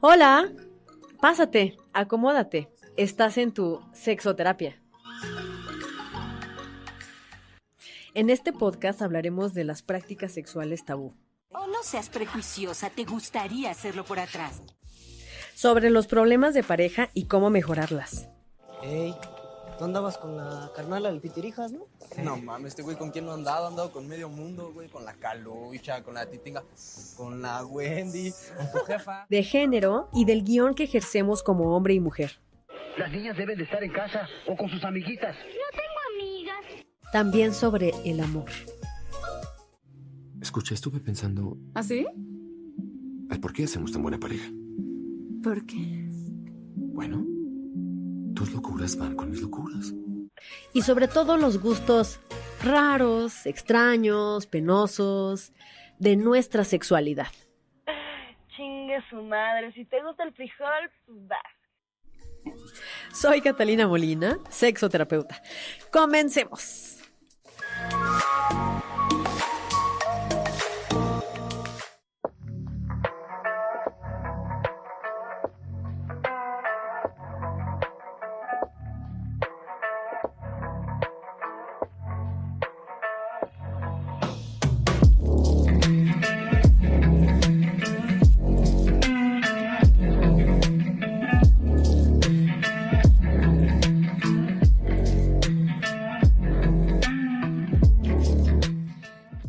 Hola, pásate, acomódate. Estás en tu sexoterapia. En este podcast hablaremos de las prácticas sexuales tabú, Oh, no seas prejuiciosa, te gustaría hacerlo por atrás. sobre los problemas de pareja y cómo mejorarlas. Ey, tú andabas con la carnala del Pitirijas, ¿no? No mames, este güey con quién no ha andado, con medio mundo, güey, con la Calucha, con la Titinga, con la Wendy, con tu jefa. De género y del guión que ejercemos como hombre y mujer. Las niñas deben de estar en casa o con sus amiguitas. También sobre el amor. Escucha, estuve pensando, ¿Ah, sí? ¿al por qué hacemos tan buena pareja? ¿Por qué? Bueno, tus locuras van con mis locuras. Y sobre todo los gustos raros, extraños, penosos de nuestra sexualidad. Chingue su madre, si te gusta el frijol, pues vas. Soy Catalina Molina, sexoterapeuta. Comencemos.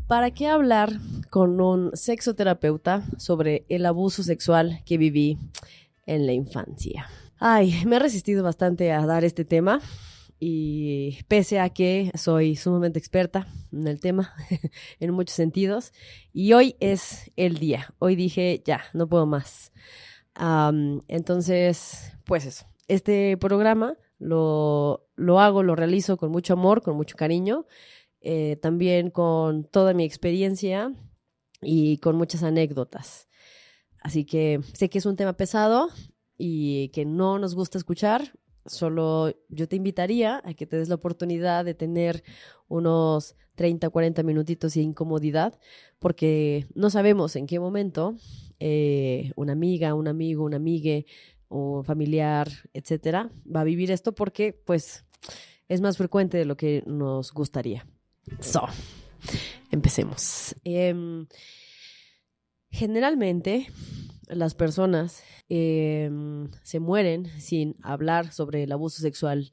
¿Para qué hablar con un sexoterapeuta sobre el abuso sexual que viví en la infancia? Ay, me he resistido bastante a dar este tema y pese a que soy sumamente experta en el tema, en muchos sentidos, y hoy es el día. Hoy dije, ya, no puedo más. Entonces, pues eso, este programa lo realizo con mucho amor, con mucho cariño, también con toda mi experiencia y con muchas anécdotas. Así que sé que es un tema pesado y que no nos gusta escuchar. Solo yo te invitaría a que te des la oportunidad de tener unos 30, 40 minutitos de incomodidad, porque no sabemos en qué momento una amiga, un amigo, una amigue o familiar, etcétera, va a vivir esto porque pues es más frecuente de lo que nos gustaría. Empecemos. Generalmente las personas se mueren sin hablar sobre el abuso sexual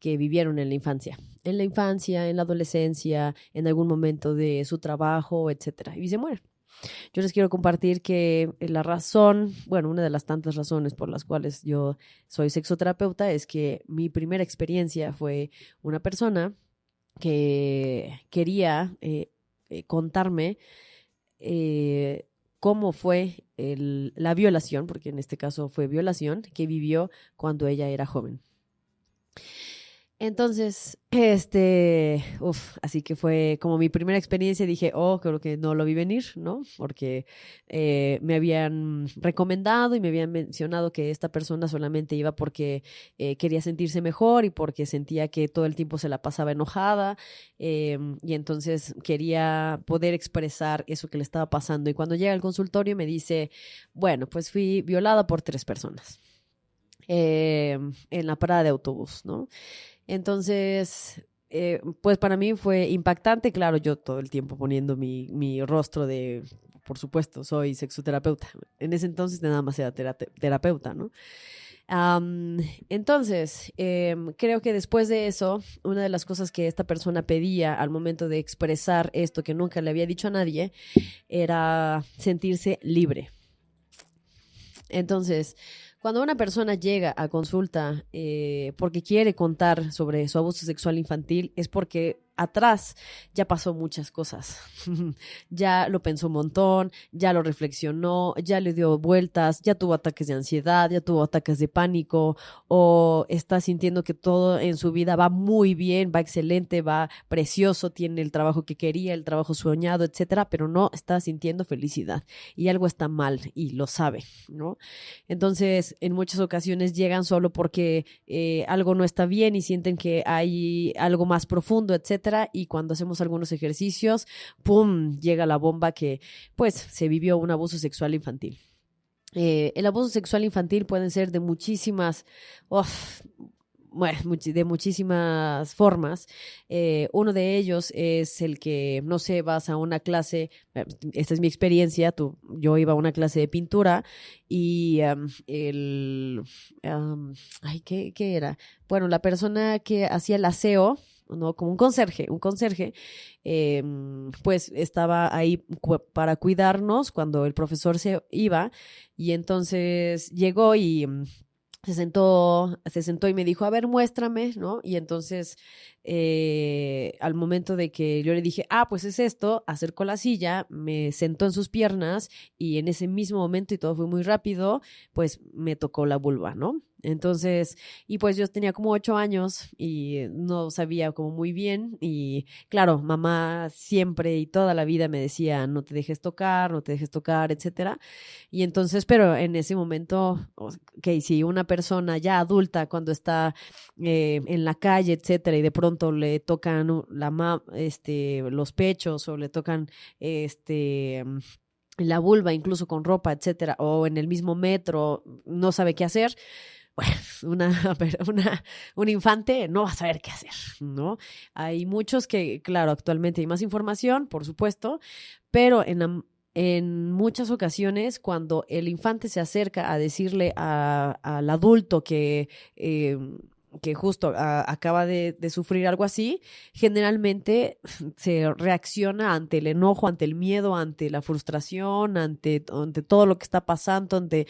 que vivieron en la infancia. En la infancia, en la adolescencia, en algún momento de su trabajo, etcétera, y se mueren. Yo les quiero compartir que la razón, bueno, una de las tantas razones por las cuales yo soy sexoterapeuta es que mi primera experiencia fue una persona que quería contarme cómo fue la violación, porque en este caso fue violación, que vivió cuando ella era joven. Entonces, así que fue como mi primera experiencia. Dije, creo que no lo vi venir, ¿no? Porque me habían recomendado y me habían mencionado que esta persona solamente iba porque quería sentirse mejor y porque sentía que todo el tiempo se la pasaba enojada, y entonces quería poder expresar eso que le estaba pasando. Y cuando llega al consultorio me dice, bueno, pues fui violada por 3 personas en la parada de autobús, ¿no? Entonces, pues para mí fue impactante. Claro, yo todo el tiempo poniendo mi rostro de, por supuesto, soy sexoterapeuta. En ese entonces nada más era terapeuta, ¿no? Entonces, creo que después de eso, una de las cosas que esta persona pedía al momento de expresar esto que nunca le había dicho a nadie era sentirse libre. Entonces, cuando una persona llega a consulta porque quiere contar sobre su abuso sexual infantil, es porque atrás ya pasó muchas cosas. Ya lo pensó un montón, ya lo reflexionó, ya le dio vueltas, ya tuvo ataques de ansiedad, ya tuvo ataques de pánico, o está sintiendo que todo en su vida va muy bien, va excelente, va precioso, tiene el trabajo que quería, el trabajo soñado, etcétera, pero no está sintiendo felicidad y algo está mal y lo sabe, ¿no? Entonces, en muchas ocasiones llegan solo porque algo no está bien y sienten que hay algo más profundo, etcétera, y cuando hacemos algunos ejercicios, ¡pum!, llega la bomba que, pues, se vivió un abuso sexual infantil. El abuso sexual infantil puede ser de muchísimas, bueno, de muchísimas formas. Uno de ellos es el que, no sé, vas a una clase, esta es mi experiencia, yo iba a una clase de pintura y ay, ¿qué era? Bueno, la persona que hacía el aseo, ¿no? Como un conserje, pues estaba ahí para cuidarnos cuando el profesor se iba y entonces llegó y se sentó y me dijo, a ver, muéstrame, ¿no? Y entonces, al momento de que yo le dije, pues es esto, acercó la silla, me sentó en sus piernas y en ese mismo momento, y todo fue muy rápido, pues me tocó la vulva, ¿no? Entonces, y pues yo tenía como 8 años y no sabía como muy bien y claro, mamá siempre y toda la vida me decía, no te dejes tocar, etcétera. Y entonces, pero en ese momento, ok, si una persona ya adulta cuando está en la calle, etcétera, y de pronto le tocan los pechos o le tocan la vulva, incluso con ropa, etcétera, o en el mismo metro, no sabe qué hacer. Bueno, un infante no va a saber qué hacer, ¿no? Hay muchos que, claro, actualmente hay más información, por supuesto, pero en muchas ocasiones cuando el infante se acerca a decirle al adulto que justo acaba de sufrir algo así, generalmente se reacciona ante el enojo, ante el miedo, ante la frustración, ante todo lo que está pasando, ante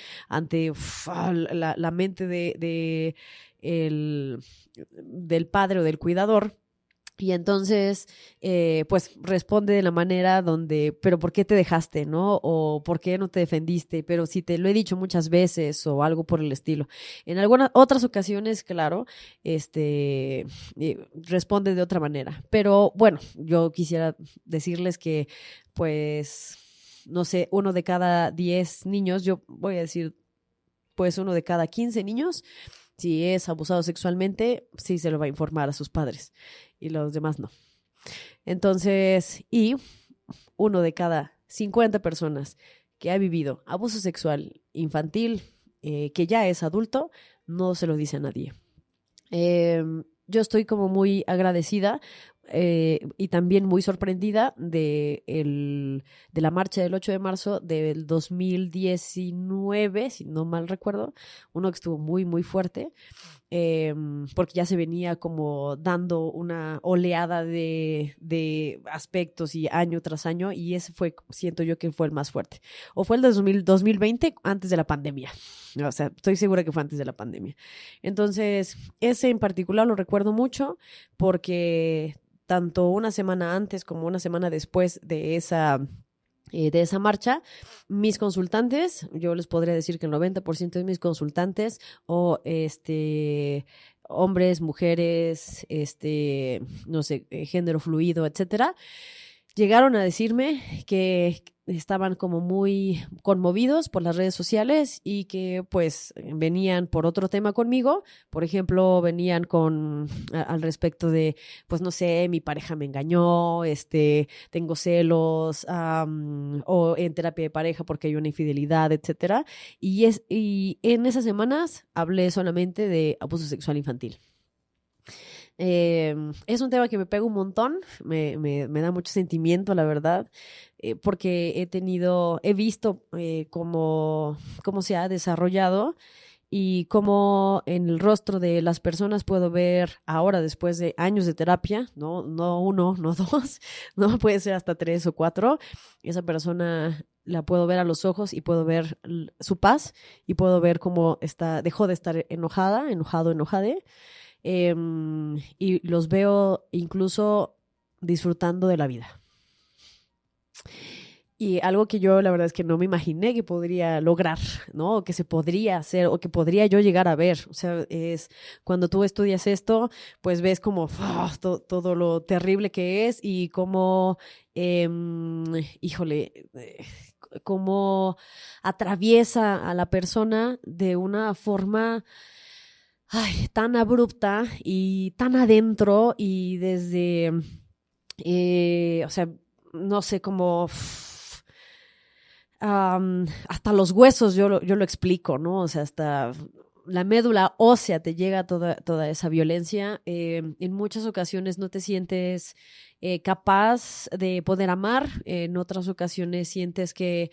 la mente del padre o del cuidador. Y entonces, pues responde de la manera donde, pero ¿por qué te dejaste, no? O ¿por qué no te defendiste? Pero si te lo he dicho muchas veces o algo por el estilo. En algunas otras ocasiones, claro, responde de otra manera. Pero bueno, yo quisiera decirles que, pues, no sé, 1 de cada 10 niños, yo voy a decir, pues 1 de cada 15 niños, si es abusado sexualmente, sí se lo va a informar a sus padres y los demás no. Entonces, y 1 de cada 50 personas que ha vivido abuso sexual infantil, que ya es adulto, no se lo dice a nadie. Yo estoy como muy agradecida y también muy sorprendida de la marcha del 8 de marzo del 2019, si no mal recuerdo, uno que estuvo muy, muy fuerte, porque ya se venía como dando una oleada de aspectos y año tras año, y ese fue, siento yo que fue el más fuerte. O fue el de 2020, antes de la pandemia. O sea, estoy segura que fue antes de la pandemia. Entonces, ese en particular lo recuerdo mucho porque tanto una semana antes como una semana después de esa marcha, mis consultantes, yo les podría decir que el 90% de mis consultantes o hombres, mujeres, no sé, género fluido, etcétera, llegaron a decirme que estaban como muy conmovidos por las redes sociales y que pues venían por otro tema conmigo. Por ejemplo, venían al respecto de, pues no sé, mi pareja me engañó, tengo celos, o en terapia de pareja porque hay una infidelidad, etcétera. Y en esas semanas hablé solamente de abuso sexual infantil. Es un tema que me pega un montón, me da mucho sentimiento, la verdad, porque he visto cómo se ha desarrollado y cómo en el rostro de las personas puedo ver ahora, después de años de terapia, no 1, no 2, no puede ser hasta 3 o 4, esa persona la puedo ver a los ojos y puedo ver su paz y puedo ver cómo dejó de estar enojada. Y los veo incluso disfrutando de la vida. Y algo que yo la verdad es que no me imaginé que podría lograr, ¿no? O que se podría hacer, o que podría yo llegar a ver. O sea, es cuando tú estudias esto, pues ves como todo lo terrible que es y cómo, cómo atraviesa a la persona de una forma tan abrupta y tan adentro y desde, o sea, no sé cómo, hasta los huesos yo lo explico, ¿no? O sea, hasta la médula ósea te llega toda esa violencia. En muchas ocasiones no te sientes capaz de poder amar, en otras ocasiones sientes que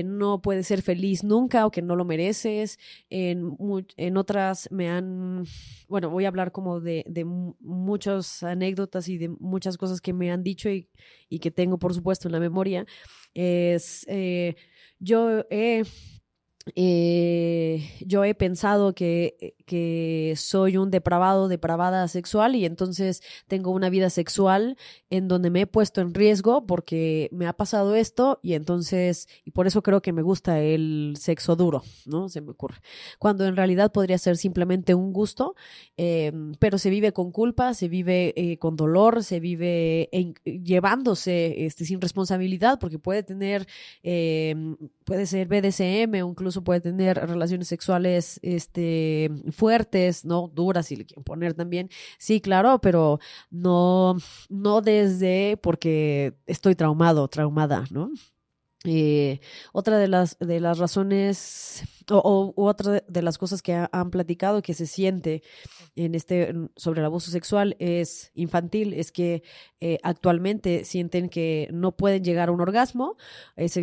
no puedes ser feliz nunca o que no lo mereces. En otras bueno, voy a hablar como de muchas anécdotas y de muchas cosas que me han dicho y que tengo, por supuesto, en la memoria. Yo he pensado que soy un depravada sexual y entonces tengo una vida sexual en donde me he puesto en riesgo porque me ha pasado esto y por eso creo que me gusta el sexo duro, ¿no? Se me ocurre. Cuando en realidad podría ser simplemente un gusto, pero se vive con culpa, se vive con dolor, se vive llevándose sin responsabilidad porque puede ser BDSM o incluso puede tener relaciones sexuales fuertes, ¿no? Duras, si le quieren poner también. Sí, claro, pero no desde porque estoy traumada, ¿no? Otra de las razones o otra de las cosas que han platicado que se siente sobre el abuso sexual es infantil, es que actualmente sienten que no pueden llegar a un orgasmo, es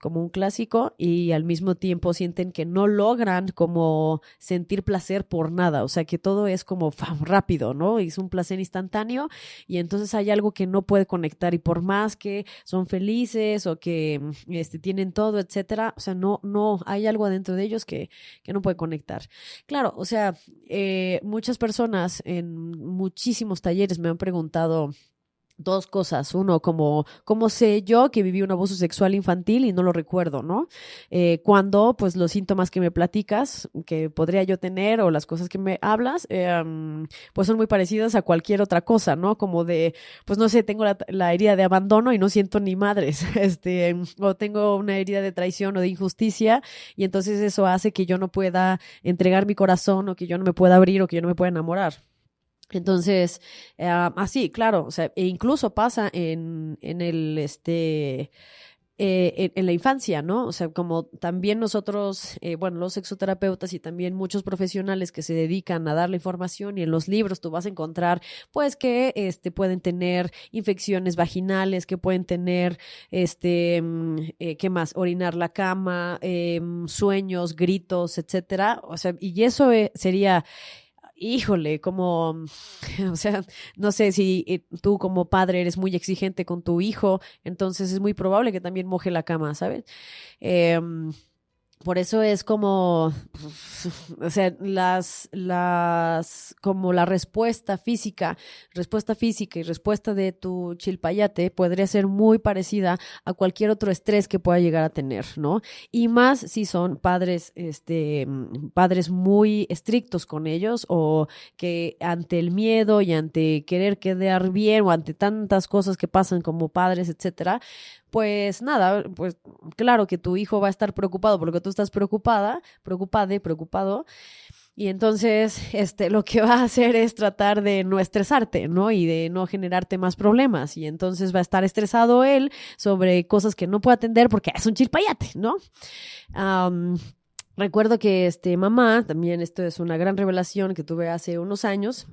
como un clásico, y al mismo tiempo sienten que no logran como sentir placer por nada, o sea que todo es como rápido, ¿no? Es un placer instantáneo y entonces hay algo que no puede conectar y por más que son felices o que tienen todo, etcétera, o sea, no hay algo adentro de ellos que no puede conectar. Claro, o sea, muchas personas en muchísimos talleres me han preguntado dos cosas. Uno, ¿cómo sé yo que viví un abuso sexual infantil y no lo recuerdo, ¿no? Cuando, pues, los síntomas que me platicas, que podría yo tener, o las cosas que me hablas, pues son muy parecidas a cualquier otra cosa, ¿no? Como de, pues, no sé, tengo la herida de abandono y no siento ni madres, o tengo una herida de traición o de injusticia, y entonces eso hace que yo no pueda entregar mi corazón, o que yo no me pueda abrir, o que yo no me pueda enamorar. Entonces, así, claro, o sea, e incluso pasa en la infancia, ¿no? O sea, como también nosotros, los sexoterapeutas y también muchos profesionales que se dedican a dar la información, y en los libros tú vas a encontrar, pues, que pueden tener infecciones vaginales, que pueden tener, ¿qué más? Orinar la cama, sueños, gritos, etcétera. O sea, y eso sería... Híjole, como, o sea, no sé si tú como padre eres muy exigente con tu hijo, entonces es muy probable que también moje la cama, ¿sabes? Por eso es como, o sea, como la respuesta física y respuesta de tu chilpayate podría ser muy parecida a cualquier otro estrés que pueda llegar a tener, ¿no? Y más si son padres muy estrictos con ellos, o que ante el miedo y ante querer quedar bien, o ante tantas cosas que pasan como padres, etcétera, pues nada, pues claro que tu hijo va a estar preocupado porque tú estás preocupado, y entonces lo que va a hacer es tratar de no estresarte, ¿no? Y de no generarte más problemas, y entonces va a estar estresado él sobre cosas que no puede atender porque es un chilpayate, ¿no? Recuerdo que mamá, también esto es una gran revelación que tuve hace unos años,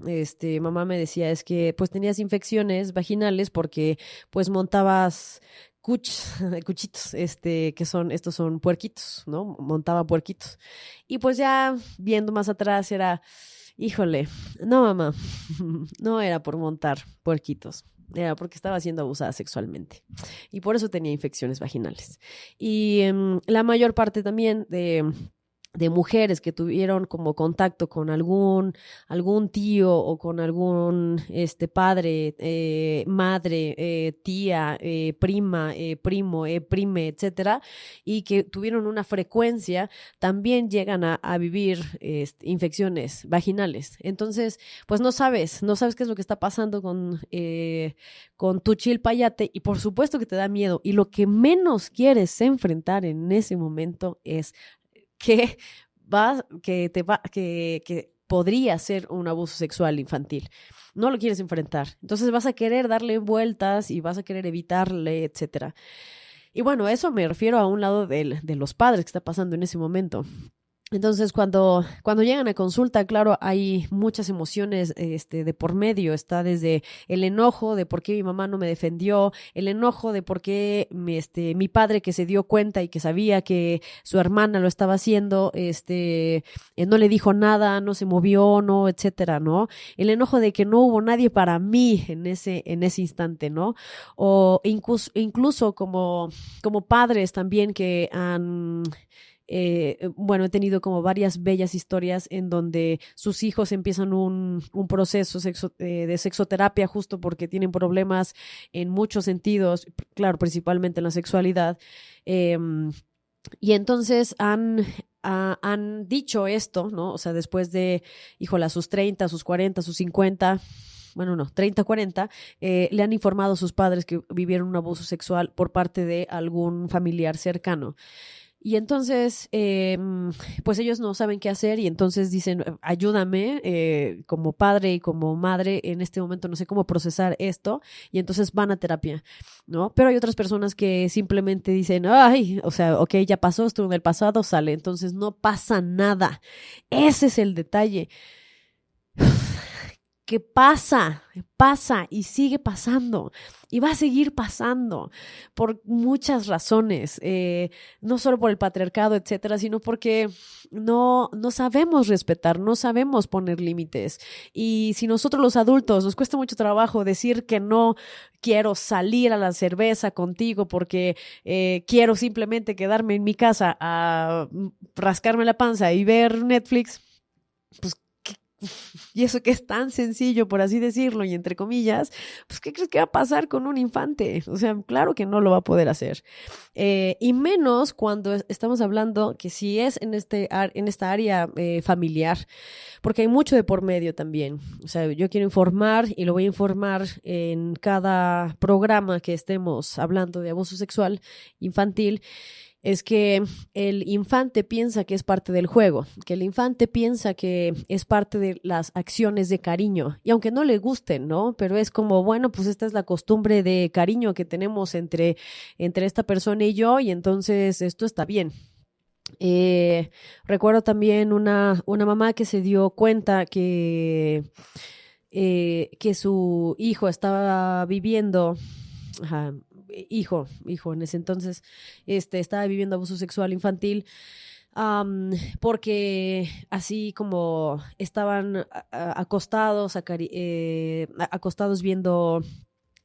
mamá me decía, es que pues tenías infecciones vaginales porque pues montabas cuchitos, estos son puerquitos, ¿no? Montaba puerquitos. Y pues ya viendo más atrás era, híjole, no mamá, no era por montar puerquitos. Era porque estaba siendo abusada sexualmente y por eso tenía infecciones vaginales. Y la mayor parte también de mujeres que tuvieron como contacto con algún tío o con algún padre, madre, tía, prima, primo, prime, etcétera, y que tuvieron una frecuencia, también llegan a vivir infecciones vaginales. Entonces, pues no sabes qué es lo que está pasando con tu chilpayate, y por supuesto que te da miedo, y lo que menos quieres enfrentar en ese momento es que podría ser un abuso sexual infantil. No lo quieres enfrentar. Entonces vas a querer darle vueltas y vas a querer evitarle, etcétera. Y bueno, eso me refiero a un lado de los padres que está pasando en ese momento. Entonces, cuando llegan a consulta, claro, hay muchas emociones de por medio. Está desde el enojo de por qué mi mamá no me defendió, el enojo de por qué mi padre, que se dio cuenta y que sabía que su hermana lo estaba haciendo, no le dijo nada, no se movió, no, etcétera, ¿no? El enojo de que no hubo nadie para mí en ese instante, ¿no? O incluso como padres también que han... bueno, he tenido como varias bellas historias en donde sus hijos empiezan un proceso de sexoterapia justo porque tienen problemas en muchos sentidos, claro, principalmente en la sexualidad. Y entonces han dicho esto, ¿no? O sea, después de, híjole, a sus 30, a sus 40, a sus 50... bueno, no, 30, 40, le han informado a sus padres que vivieron un abuso sexual por parte de algún familiar cercano. Y entonces, pues ellos no saben qué hacer y entonces dicen, ayúdame como padre y como madre, en este momento no sé cómo procesar esto, y entonces van a terapia, ¿no? Pero hay otras personas que simplemente dicen, ay, o sea, ok, ya pasó, estuvo en el pasado, sale, entonces no pasa nada. Ese es el detalle. Que pasa y sigue pasando y va a seguir pasando por muchas razones, no solo por el patriarcado, etcétera, sino porque no sabemos respetar, no sabemos poner límites. Y si nosotros los adultos nos cuesta mucho trabajo decir que no quiero salir a la cerveza contigo porque quiero simplemente quedarme en mi casa a rascarme la panza y ver Netflix, pues y eso que es tan sencillo, por así decirlo, y entre comillas, pues ¿qué crees que va a pasar con un infante? O sea, claro que no lo va a poder hacer. Y menos cuando estamos hablando que si es en esta área familiar, porque hay mucho de por medio también. O sea, yo quiero informar y lo voy a informar en cada programa que estemos hablando de abuso sexual infantil. Es que el infante piensa que es parte del juego, que el infante piensa que es parte de las acciones de cariño, y aunque no le gusten, ¿no? Pero es como, bueno, pues esta es la costumbre de cariño que tenemos entre esta persona y yo, y entonces esto está bien. Recuerdo también una mamá que se dio cuenta que su hijo estaba viviendo... Ajá, hijo en ese entonces, estaba viviendo abuso sexual infantil, porque así como estaban acostados, acostados viendo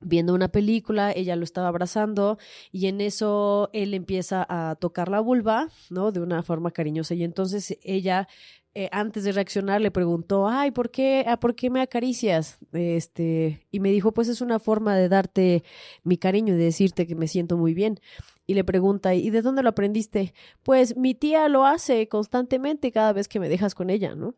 una película, ella lo estaba abrazando y en eso él empieza a tocar la vulva, ¿no? De una forma cariñosa, y entonces ella, antes de reaccionar, le preguntó, ay, ¿por qué me acaricias? Y me dijo, pues es una forma de darte mi cariño y de decirte que me siento muy bien. Y le pregunta, ¿y de dónde lo aprendiste? Pues mi tía lo hace constantemente cada vez que me dejas con ella, ¿no?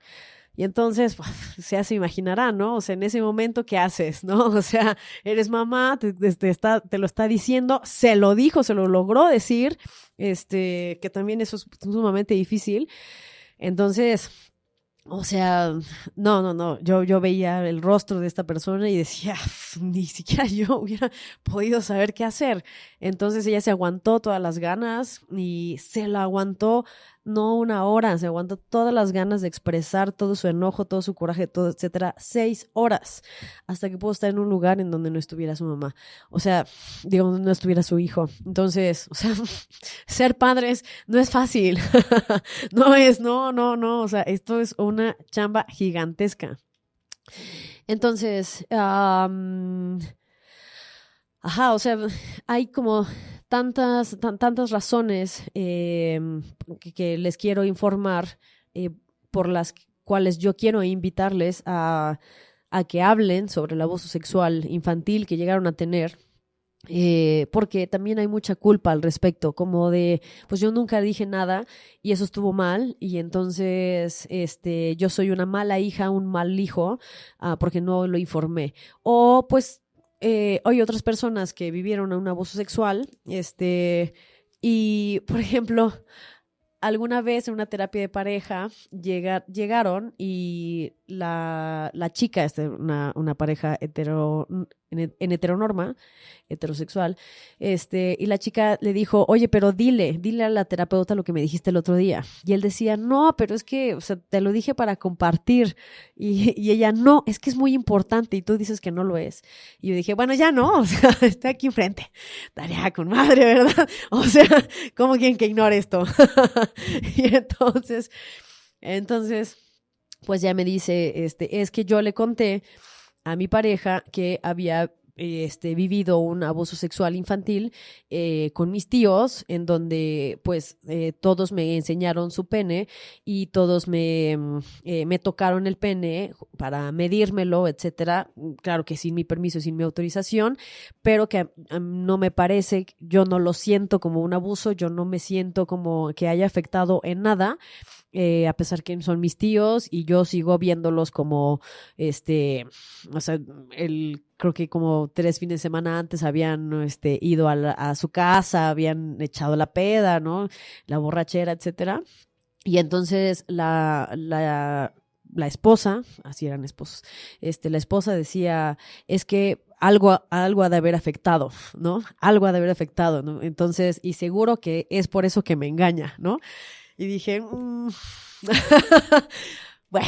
Y entonces, pues, se imaginará, ¿no? O sea, en ese momento, ¿qué haces, no? O sea, eres mamá, te lo está diciendo, se lo dijo, se lo logró decir, que también eso es sumamente difícil. Entonces, o sea, no, yo veía el rostro de esta persona y decía, ni siquiera yo hubiera podido saber qué hacer. Entonces ella se aguantó todas las ganas y se la aguantó no una hora, se aguantó todas las ganas de expresar todo su enojo, todo su coraje, todo, etcétera, 6 horas, hasta que pudo estar en un lugar en donde no estuviera su mamá. O sea, digo, no estuviera su hijo. Entonces, o sea, ser padres no es fácil. No, o sea, esto es una chamba gigantesca. Entonces, o sea, hay como tantas razones que les quiero informar, por las cuales yo quiero invitarles a que hablen sobre el abuso sexual infantil que llegaron a tener. Porque también hay mucha culpa al respecto, como de, pues yo nunca dije nada y eso estuvo mal, y entonces yo soy una mala hija, un mal hijo, porque no lo informé. O pues hay otras personas que vivieron un abuso sexual, y por ejemplo, alguna vez en una terapia de pareja llegaron y la chica, una pareja en heteronorma, heterosexual, y la chica le dijo, oye, pero dile a la terapeuta lo que me dijiste el otro día. Y él decía, no, pero es que, o sea, te lo dije para compartir. Y ella, no, es que es muy importante y tú dices que no lo es. Y yo dije, bueno, ya no, o sea, estoy aquí enfrente. Tarea con madre, ¿verdad? O sea, ¿cómo quieren que ignore esto? Y entonces, pues ya me dice, es que yo le conté a mi pareja que había vivido un abuso sexual infantil con mis tíos, en donde pues todos me enseñaron su pene y todos me tocaron el pene para medírmelo, etcétera. Claro que sin mi permiso, sin mi autorización, pero que no me parece, yo no lo siento como un abuso, yo no me siento como que haya afectado en nada. A pesar que son mis tíos y yo sigo viéndolos como, o sea, creo que como 3 fines de semana antes habían ido a su casa, habían echado la peda, ¿no? La borrachera, etcétera. Y entonces la esposa, así eran esposos, la esposa decía, es que algo ha de haber afectado, ¿no? Algo ha de haber afectado, ¿no? Entonces, y seguro que es por eso que me engaña, ¿no? Y dije, bueno,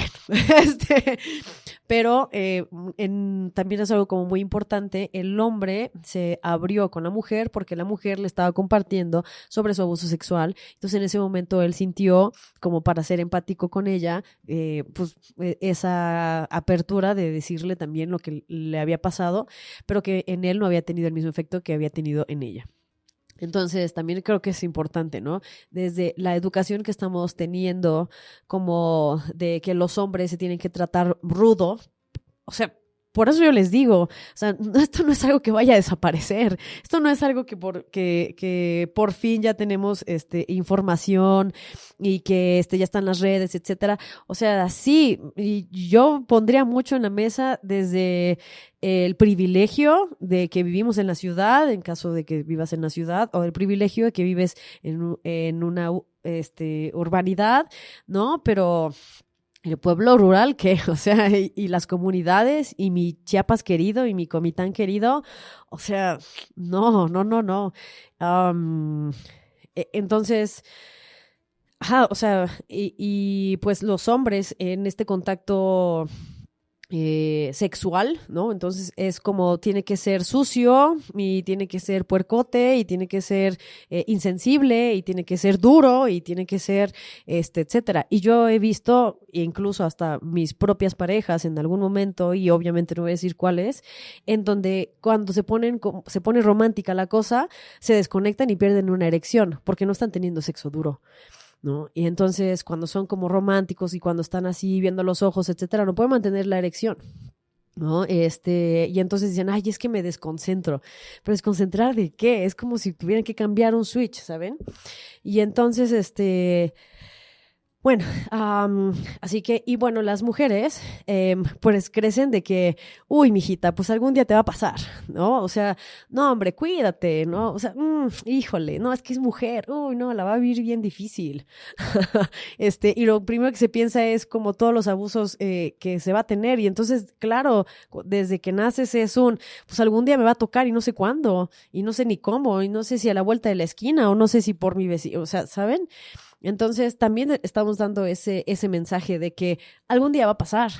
pero también es algo como muy importante, el hombre se abrió con la mujer porque la mujer le estaba compartiendo sobre su abuso sexual, entonces en ese momento él sintió como para ser empático con ella, esa apertura de decirle también lo que le había pasado, pero que en él no había tenido el mismo efecto que había tenido en ella. Entonces, también creo que es importante, ¿no? Desde la educación que estamos teniendo, como de que los hombres se tienen que tratar rudo, o sea, por eso yo les digo, o sea, esto no es algo que vaya a desaparecer, esto no es algo que por fin ya tenemos información y que ya están las redes, etcétera. O sea, sí, y yo pondría mucho en la mesa desde el privilegio de que vivimos en la ciudad, en caso de que vivas en la ciudad, o el privilegio de que vives en una urbanidad, ¿no? Pero el pueblo rural, ¿qué? O sea, y las comunidades, y mi Chiapas querido, y mi Comitán querido, o sea, no. Entonces, o sea, y pues los hombres en este contacto sexual, ¿no? Entonces es como tiene que ser sucio y tiene que ser puercote y tiene que ser insensible y tiene que ser duro y tiene que ser etcétera. Y yo he visto incluso hasta mis propias parejas en algún momento, y obviamente no voy a decir cuáles, en donde cuando se pone romántica la cosa, se desconectan y pierden una erección porque no están teniendo sexo duro, ¿no? Y entonces cuando son como románticos y cuando están así viendo los ojos, etcétera, no pueden mantener la erección, ¿no? Y entonces dicen, ay, es que me desconcentro. ¿Pero desconcentrar de qué? Es como si tuvieran que cambiar un switch, ¿saben? Y entonces, bueno, así que, y bueno, las mujeres, pues crecen de que, uy, mijita, pues algún día te va a pasar, ¿no? O sea, no, hombre, cuídate, ¿no? O sea, híjole, no, es que es mujer, uy, no, la va a vivir bien difícil. Y lo primero que se piensa es como todos los abusos que se va a tener, y entonces, claro, desde que naces pues algún día me va a tocar y no sé cuándo, y no sé ni cómo, y no sé si a la vuelta de la esquina, o no sé si por mi vecino, o sea, ¿saben? Entonces también estamos dando ese mensaje de que algún día va a pasar.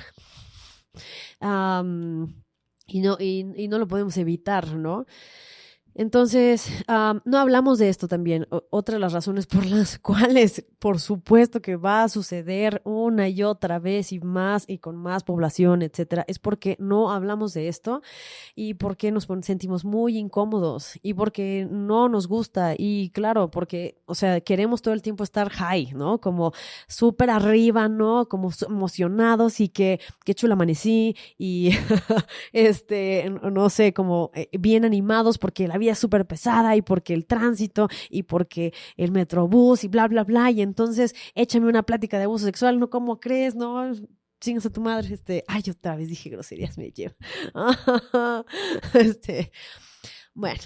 Y no lo podemos evitar, ¿no? Entonces, no hablamos de esto también. Otra de las razones por las cuales, por supuesto que va a suceder una y otra vez y más y con más población, etcétera, es porque no hablamos de esto y porque nos sentimos muy incómodos y porque no nos gusta y claro, porque, o sea, queremos todo el tiempo estar high, ¿no? Como súper arriba, ¿no? Como emocionados y que chula amanecí y no sé, como bien animados porque la vida es súper pesada y porque el tránsito y porque el metrobús y bla, bla, bla. Y entonces échame una plática de abuso sexual, ¿no? ¿Cómo crees? ¿No? Chingas a tu madre. Ay, otra vez dije groserías, me llevo. Bueno,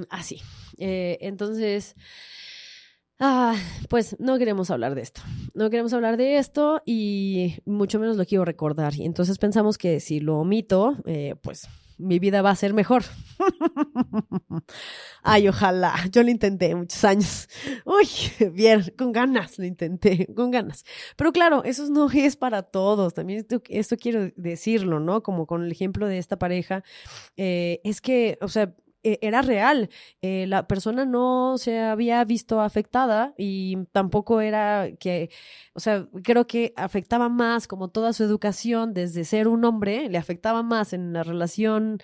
así. Entonces, Ah, pues no queremos hablar de esto. No queremos hablar de esto y mucho menos lo quiero recordar. Y entonces pensamos que si lo omito, pues mi vida va a ser mejor. Ay, ojalá. Yo lo intenté muchos años. Uy, bien, con ganas lo intenté, con ganas. Pero claro, eso no es para todos. También esto quiero decirlo, ¿no? Como con el ejemplo de esta pareja. Es que, o sea, era real. La persona no se había visto afectada y tampoco era que, o sea, creo que afectaba más como toda su educación desde ser un hombre, le afectaba más en la relación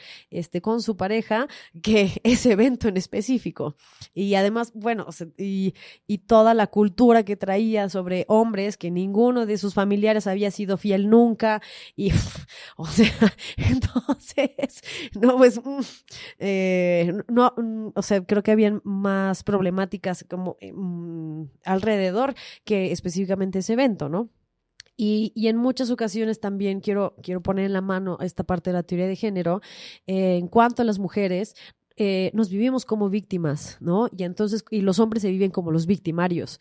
con su pareja que ese evento en específico. Y además, bueno, o sea, y toda la cultura que traía sobre hombres, que ninguno de sus familiares había sido fiel nunca. Y, o sea, entonces, no, pues, no, o sea, creo que habían más problemáticas como alrededor que específicamente ese evento, ¿no? Y en muchas ocasiones también quiero poner en la mano esta parte de la teoría de género en cuanto a las mujeres. Nos vivimos como víctimas, ¿no? Y entonces, y los hombres se viven como los victimarios.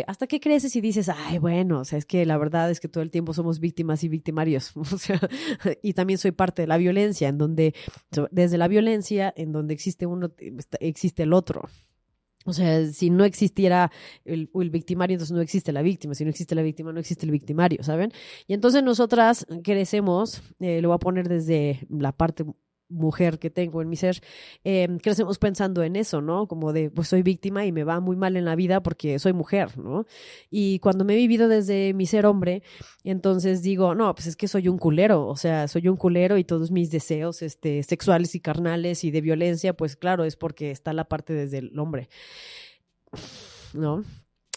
¿Hasta qué creces y dices, ay, bueno, o sea, es que la verdad es que todo el tiempo somos víctimas y victimarios, o sea, y también soy parte de la violencia, en donde, desde la violencia, en donde existe uno, existe el otro. O sea, si no existiera el victimario, entonces no existe la víctima. Si no existe la víctima, no existe el victimario, ¿saben? Y entonces nosotras crecemos, lo voy a poner desde la parte mujer que tengo en mi ser, crecemos pensando en eso, ¿no? Como de, pues soy víctima y me va muy mal en la vida porque soy mujer, ¿no? Y cuando me he vivido desde mi ser hombre, entonces digo, no, pues es que soy un culero, o sea, soy un culero y todos mis deseos sexuales y carnales y de violencia, pues claro, es porque está la parte desde el hombre, ¿no?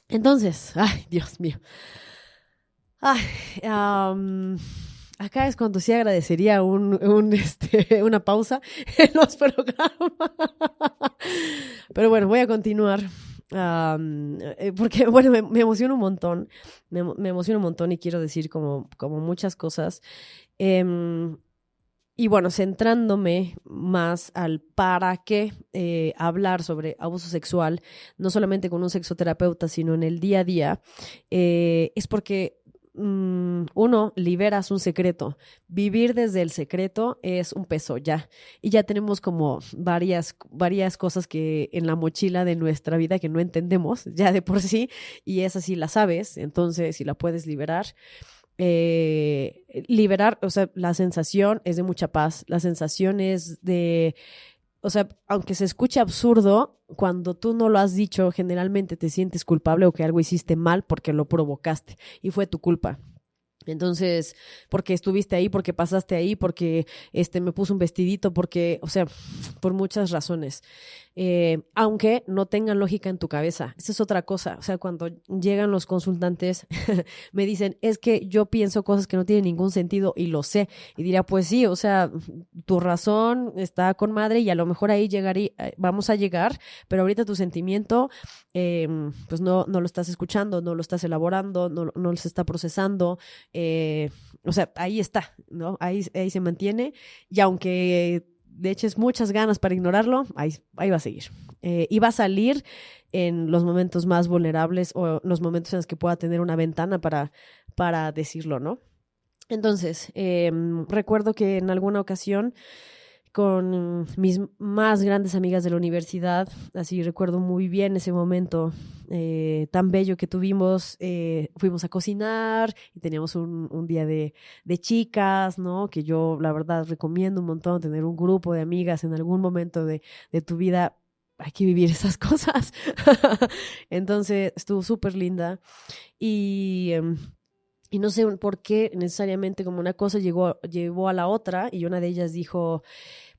Entonces, ay, Dios mío. Ay, acá es cuando sí agradecería una pausa en los programas. Pero bueno, voy a continuar. Porque, bueno, me emociona un montón. Me emociona un montón y quiero decir como muchas cosas. Y bueno, centrándome más al para qué hablar sobre abuso sexual, no solamente con un sexoterapeuta, sino en el día a día, es porque uno, liberas un secreto. Vivir desde el secreto es un peso ya. Y ya tenemos como varias cosas que en la mochila de nuestra vida que no entendemos ya de por sí, y esa sí la sabes, entonces si la puedes liberar. Liberar, o sea, la sensación es de mucha paz, la sensación es de, o sea, aunque se escuche absurdo, cuando tú no lo has dicho, generalmente te sientes culpable o que algo hiciste mal porque lo provocaste y fue tu culpa. Entonces, porque estuviste ahí, porque pasaste ahí, porque me puso un vestidito, porque, o sea, por muchas razones. Aunque no tengan lógica en tu cabeza. Esa es otra cosa. O sea, cuando llegan los consultantes, me dicen, es que yo pienso cosas que no tienen ningún sentido y lo sé. Y diría, pues sí, o sea, tu razón está con madre y a lo mejor ahí vamos a llegar, pero ahorita tu sentimiento, pues no lo estás escuchando, no lo estás elaborando, no lo está procesando. O sea, ahí está, ¿no? Ahí se mantiene y aunque de eches muchas ganas para ignorarlo, ahí va a seguir. Y va a salir en los momentos más vulnerables o los momentos en los que pueda tener una ventana para decirlo, ¿no? Entonces, recuerdo que en alguna ocasión con mis más grandes amigas de la universidad, así recuerdo muy bien ese momento tan bello que tuvimos, fuimos a cocinar y teníamos un día de chicas, ¿no? Que yo la verdad recomiendo un montón tener un grupo de amigas en algún momento de tu vida. Hay que vivir esas cosas. Entonces estuvo súper linda y no sé por qué necesariamente como una cosa llevó a la otra y una de ellas dijo,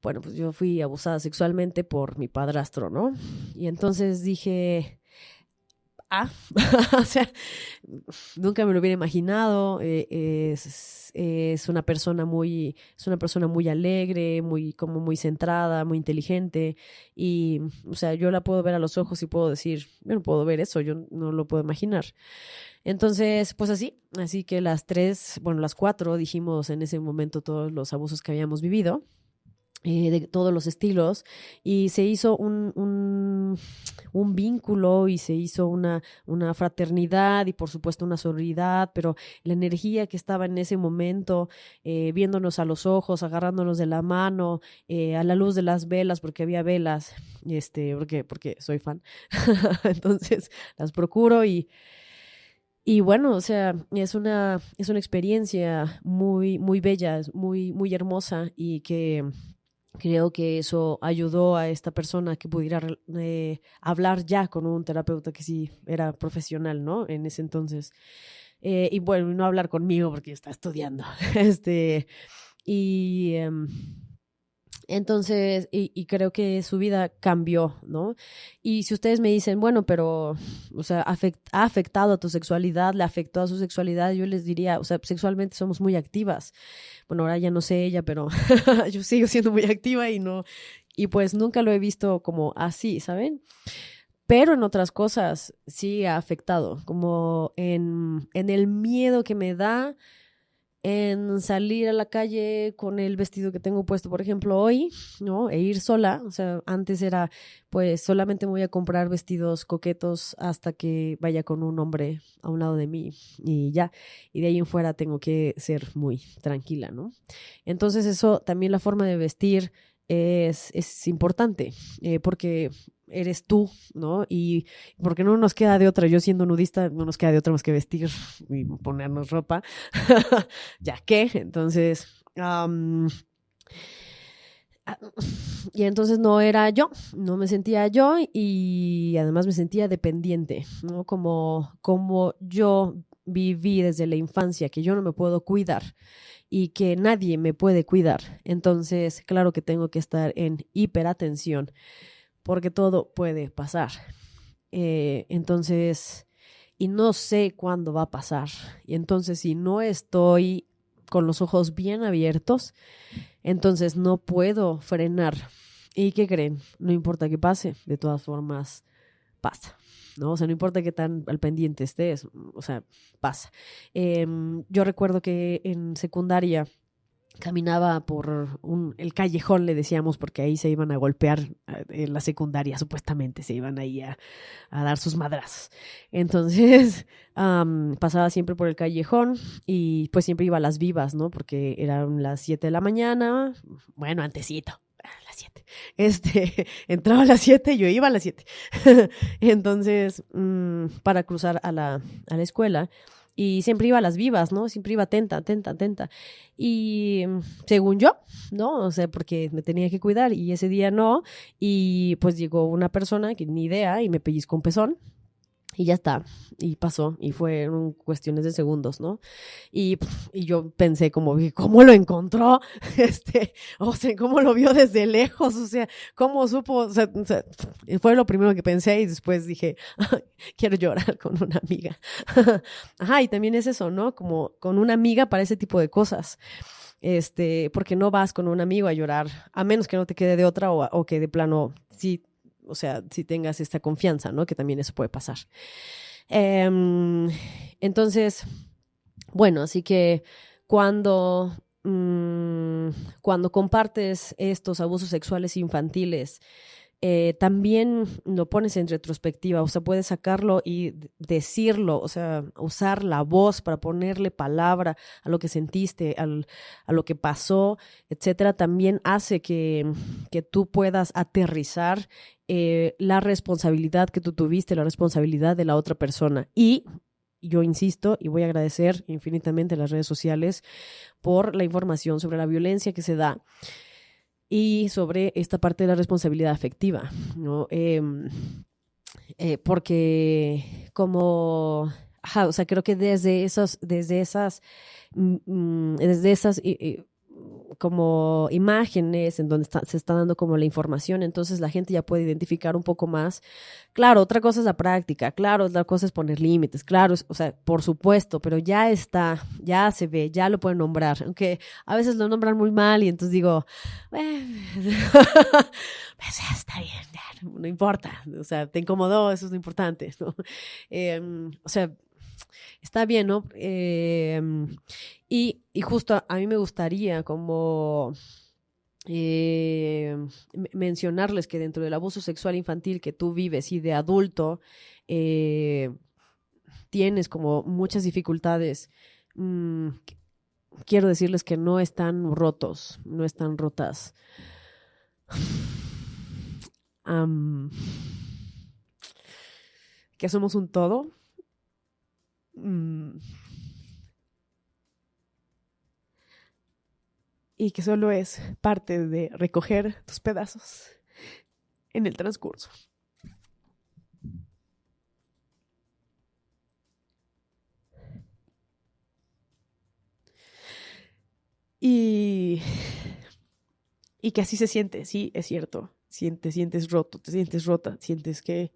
bueno, pues yo fui abusada sexualmente por mi padrastro, ¿no? Y entonces dije, o sea, nunca me lo hubiera imaginado. Es una persona muy alegre, muy centrada, muy inteligente. Y, o sea, yo la puedo ver a los ojos y puedo decir, yo no puedo ver eso, yo no lo puedo imaginar. Entonces, pues así que las cuatro dijimos en ese momento todos los abusos que habíamos vivido. De todos los estilos y se hizo un vínculo y se hizo una fraternidad y por supuesto una sororidad, pero la energía que estaba en ese momento, viéndonos a los ojos, agarrándonos de la mano, a la luz de las velas, porque había velas, porque soy fan, entonces las procuro y bueno, o sea, es una experiencia muy, muy bella, muy, muy hermosa y que creo que eso ayudó a esta persona que pudiera hablar ya con un terapeuta que sí era profesional, ¿no? En ese entonces. Y bueno, no hablar conmigo porque está estudiando. Y entonces, y creo que su vida cambió, ¿no? Y si ustedes me dicen, bueno, pero, o sea, ha afectado a tu sexualidad, le afectó a su sexualidad, yo les diría, o sea, sexualmente somos muy activas. Bueno, ahora ya no sé ella, pero yo sigo siendo muy activa y pues nunca lo he visto como así, ¿saben? Pero en otras cosas sí ha afectado, como en el miedo que me da en salir a la calle con el vestido que tengo puesto, por ejemplo, hoy, ¿no? E ir sola. O sea, antes era, pues, solamente me voy a comprar vestidos coquetos hasta que vaya con un hombre a un lado de mí y ya. Y de ahí en fuera tengo que ser muy tranquila, ¿no? Entonces eso, también la forma de vestir es importante, porque eres tú, ¿no? Y porque no nos queda de otra, yo siendo nudista, no nos queda de otra más que vestir y ponernos ropa, ya que, entonces, y entonces no era yo, no me sentía yo y además me sentía dependiente, ¿no? Como yo viví desde la infancia, que yo no me puedo cuidar y que nadie me puede cuidar. Entonces, claro que tengo que estar en hiperatención porque todo puede pasar. Entonces, y no sé cuándo va a pasar. Y entonces, si no estoy con los ojos bien abiertos, entonces no puedo frenar. ¿Y qué creen? No importa que pase, de todas formas pasa, ¿no? O sea, no importa qué tan al pendiente estés, o sea, pasa. Yo recuerdo que en secundaria caminaba por el callejón, le decíamos, porque ahí se iban a golpear en la secundaria, supuestamente, se iban ahí a dar sus madrazos. Entonces, pasaba siempre por el callejón y pues siempre iba a las vivas, ¿no? Porque eran las 7 de la mañana, bueno, antesito. A las 7. Entraba a las 7, yo iba a las 7. Entonces, para cruzar a la escuela, y siempre iba a las vivas, ¿no? Siempre iba atenta. Y según yo, ¿no? O sea, porque me tenía que cuidar y ese día no. Y pues llegó una persona que ni idea y me pellizcó un pezón. Y ya está, y pasó, y fueron cuestiones de segundos, ¿no? Y yo pensé como, ¿cómo lo encontró? O sea, ¿cómo lo vio desde lejos? O sea, ¿cómo supo? O sea, fue lo primero que pensé y después dije, quiero llorar con una amiga. Ajá, y también es eso, ¿no? Como con una amiga para ese tipo de cosas. Porque no vas con un amigo a llorar, a menos que no te quede de otra o que de plano sí. O sea, si tengas esta confianza, ¿no? Que también eso puede pasar. Entonces, bueno, así que cuando compartes estos abusos sexuales infantiles, también lo pones en retrospectiva, o sea, puedes sacarlo y decirlo, o sea, usar la voz para ponerle palabra a lo que sentiste, a lo que pasó, etcétera, también hace que tú puedas aterrizar la responsabilidad que tú tuviste, la responsabilidad de la otra persona. Y yo insisto y voy a agradecer infinitamente a las redes sociales por la información sobre la violencia que se da y sobre esta parte de la responsabilidad afectiva, ¿no? Porque como, o sea, creo que desde esas como imágenes en donde se está dando como la información, entonces la gente ya puede identificar un poco más. Claro, otra cosa es la práctica, claro, otra cosa es poner límites, claro, o sea, por supuesto, pero ya está, ya se ve, ya lo pueden nombrar, aunque a veces lo nombran muy mal y entonces digo, pues ya está bien, ya, no importa, o sea, te incomodó, eso es lo importante, ¿no? O sea, está bien, ¿no? Y justo a mí me gustaría como mencionarles que dentro del abuso sexual infantil que tú vives y de adulto, tienes como muchas dificultades. Quiero decirles que no están rotos, no están rotas. Que somos un todo. Y que solo es parte de recoger tus pedazos en el transcurso. Y que así se siente, sí, es cierto. Te sientes roto, te sientes rota, sientes que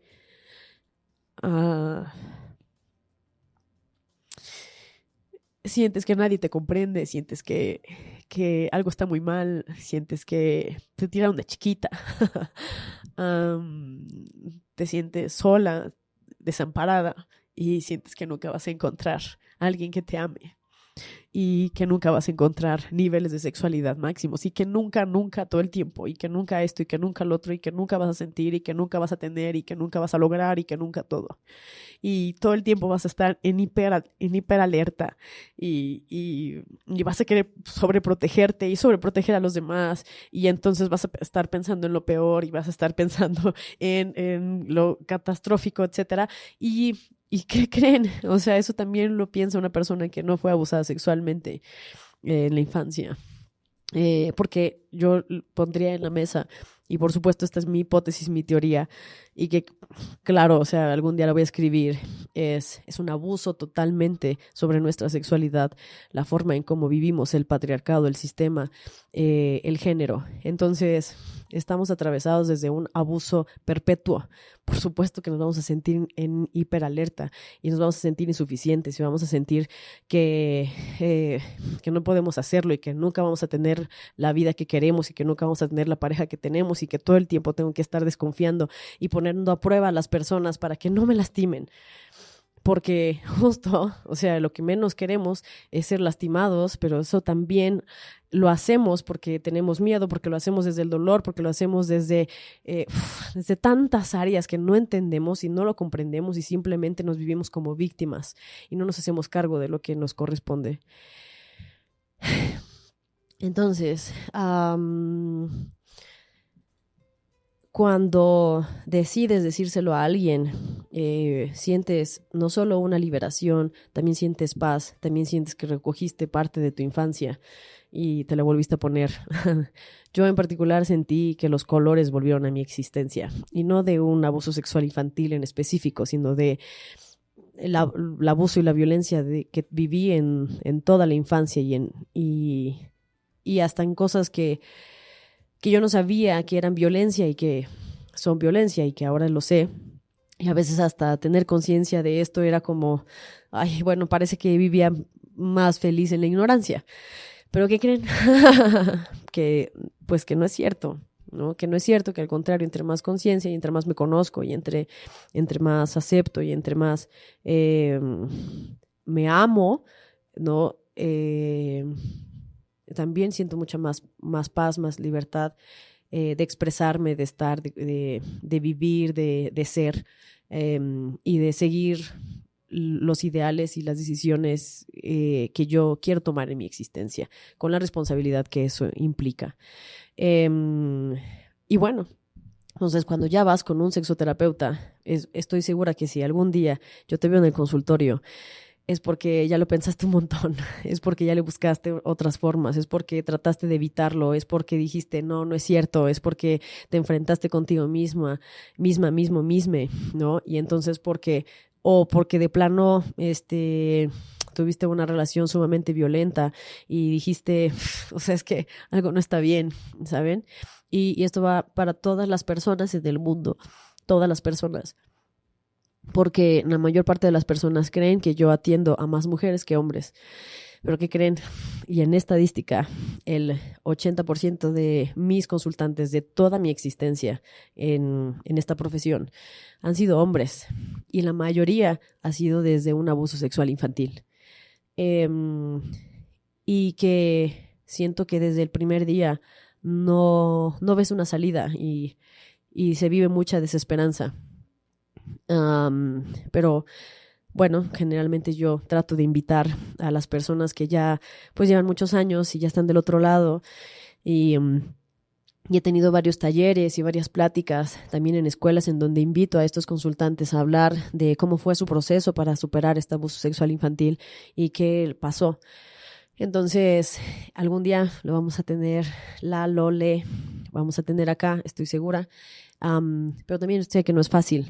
sientes que nadie te comprende, sientes que algo está muy mal, sientes que te tiraron de chiquita, te sientes sola, desamparada y sientes que nunca vas a encontrar a alguien que te ame y que nunca vas a encontrar niveles de sexualidad máximos y que nunca todo el tiempo y que nunca esto y que nunca lo otro y que nunca vas a sentir y que nunca vas a tener y que nunca vas a lograr y que nunca todo. Y todo el tiempo vas a estar en hiperalerta y vas a querer sobreprotegerte y sobreproteger a los demás y entonces vas a estar pensando en lo peor y vas a estar pensando en lo catastrófico, etcétera. ¿Y qué creen? O sea, eso también lo piensa una persona que no fue abusada sexualmente en la infancia. Porque yo pondría en la mesa, y por supuesto esta es mi hipótesis, mi teoría, y que claro, o sea, algún día la voy a escribir, es un abuso totalmente sobre nuestra sexualidad, la forma en cómo vivimos, el patriarcado, el sistema, el género. Entonces, estamos atravesados desde un abuso perpetuo. Por supuesto que nos vamos a sentir en hiperalerta y nos vamos a sentir insuficientes y vamos a sentir que no podemos hacerlo y que nunca vamos a tener la vida que queremos y que nunca vamos a tener la pareja que tenemos y que todo el tiempo tengo que estar desconfiando y poniendo a prueba a las personas para que no me lastimen. Porque justo, o sea, lo que menos queremos es ser lastimados, pero eso también lo hacemos porque tenemos miedo, porque lo hacemos desde el dolor, porque lo hacemos desde tantas áreas que no entendemos y no lo comprendemos y simplemente nos vivimos como víctimas y no nos hacemos cargo de lo que nos corresponde. Entonces, cuando decides decírselo a alguien, sientes no solo una liberación, también sientes paz, también sientes que recogiste parte de tu infancia y te la volviste a poner. Yo en particular sentí que los colores volvieron a mi existencia, y no de un abuso sexual infantil en específico, sino de el abuso y la violencia que viví en toda la infancia y hasta en cosas que yo no sabía que eran violencia y que son violencia y que ahora lo sé. Y a veces hasta tener conciencia de esto era como, ay, bueno, parece que vivía más feliz en la ignorancia. ¿Pero qué creen? que no es cierto, ¿no? Que no es cierto, que al contrario, entre más conciencia y entre más me conozco y entre más acepto y entre más me amo, ¿no? También siento mucha más paz, más libertad de expresarme, de estar, de vivir, de ser y de seguir los ideales y las decisiones que yo quiero tomar en mi existencia, con la responsabilidad que eso implica. Y bueno, entonces cuando ya vas con un sexoterapeuta, estoy segura que si algún día yo te veo en el consultorio, es porque ya lo pensaste un montón, es porque ya le buscaste otras formas, es porque trataste de evitarlo, es porque dijiste, no es cierto, es porque te enfrentaste contigo mismo, ¿no? Y entonces porque de plano, tuviste una relación sumamente violenta y dijiste, o sea, es que algo no está bien, ¿saben? Y esto va para todas las personas en el mundo, todas las personas. Porque la mayor parte de las personas creen que yo atiendo a más mujeres que hombres. Pero ¿qué creen? Y en estadística, el 80% de mis consultantes de toda mi existencia en esta profesión han sido hombres. Y la mayoría ha sido desde un abuso sexual infantil. Y que siento que desde el primer día no ves una salida y se vive mucha desesperanza. Pero bueno, generalmente yo trato de invitar a las personas que ya pues llevan muchos años y ya están del otro lado y he tenido varios talleres y varias pláticas también en escuelas en donde invito a estos consultantes a hablar de cómo fue su proceso para superar este abuso sexual infantil y qué pasó. Entonces, algún día lo vamos a tener, Lole, vamos a tener acá, estoy segura, pero también sé que no es fácil.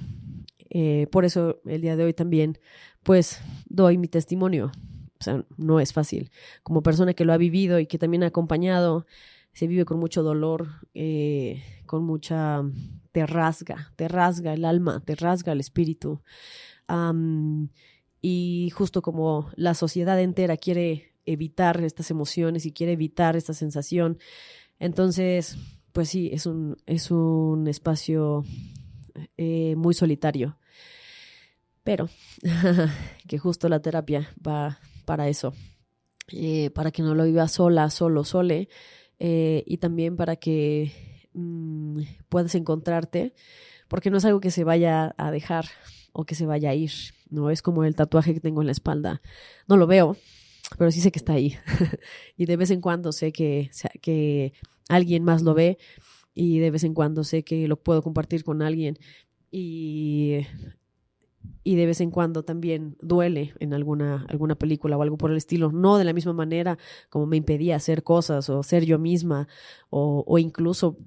Por eso el día de hoy también, pues, doy mi testimonio. O sea, no es fácil. Como persona que lo ha vivido y que también ha acompañado, se vive con mucho dolor, con mucha... Te rasga el alma, te rasga el espíritu. Y justo como la sociedad entera quiere evitar estas emociones y quiere evitar esta sensación, entonces, pues sí, es un espacio muy solitario. Pero que justo la terapia va para eso, para que no lo vivas sola, sole, y también para que puedas encontrarte, porque no es algo que se vaya a dejar o que se vaya a ir, no es como el tatuaje que tengo en la espalda, no lo veo, pero sí sé que está ahí y de vez en cuando sé que alguien más lo ve y de vez en cuando sé que lo puedo compartir con alguien y de vez en cuando también duele en alguna película o algo por el estilo, no de la misma manera como me impedía hacer cosas o ser yo misma o incluso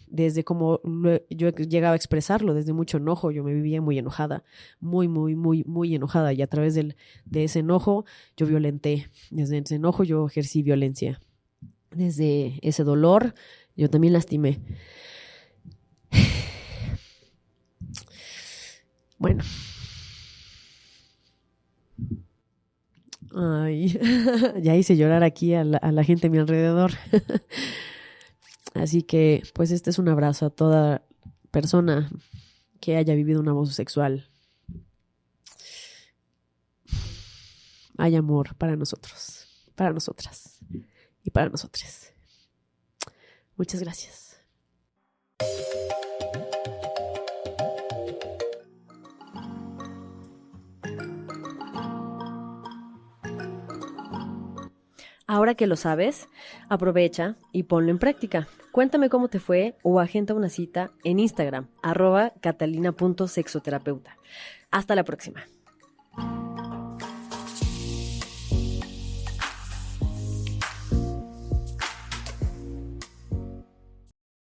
desde como yo llegaba a expresarlo, desde mucho enojo, yo me vivía muy enojada, muy, muy, muy, muy enojada y a través de ese enojo yo violenté, desde ese enojo yo ejercí violencia, desde ese dolor yo también lastimé. Bueno. Ay, ya hice llorar aquí a la gente a mi alrededor. Así que, pues este es un abrazo a toda persona que haya vivido un abuso sexual. Hay amor para nosotros, para nosotras y para nosotros. Muchas gracias. Ahora que lo sabes, aprovecha y ponlo en práctica. Cuéntame cómo te fue o agenda una cita en Instagram, @catalina.sexoterapeuta. Hasta la próxima.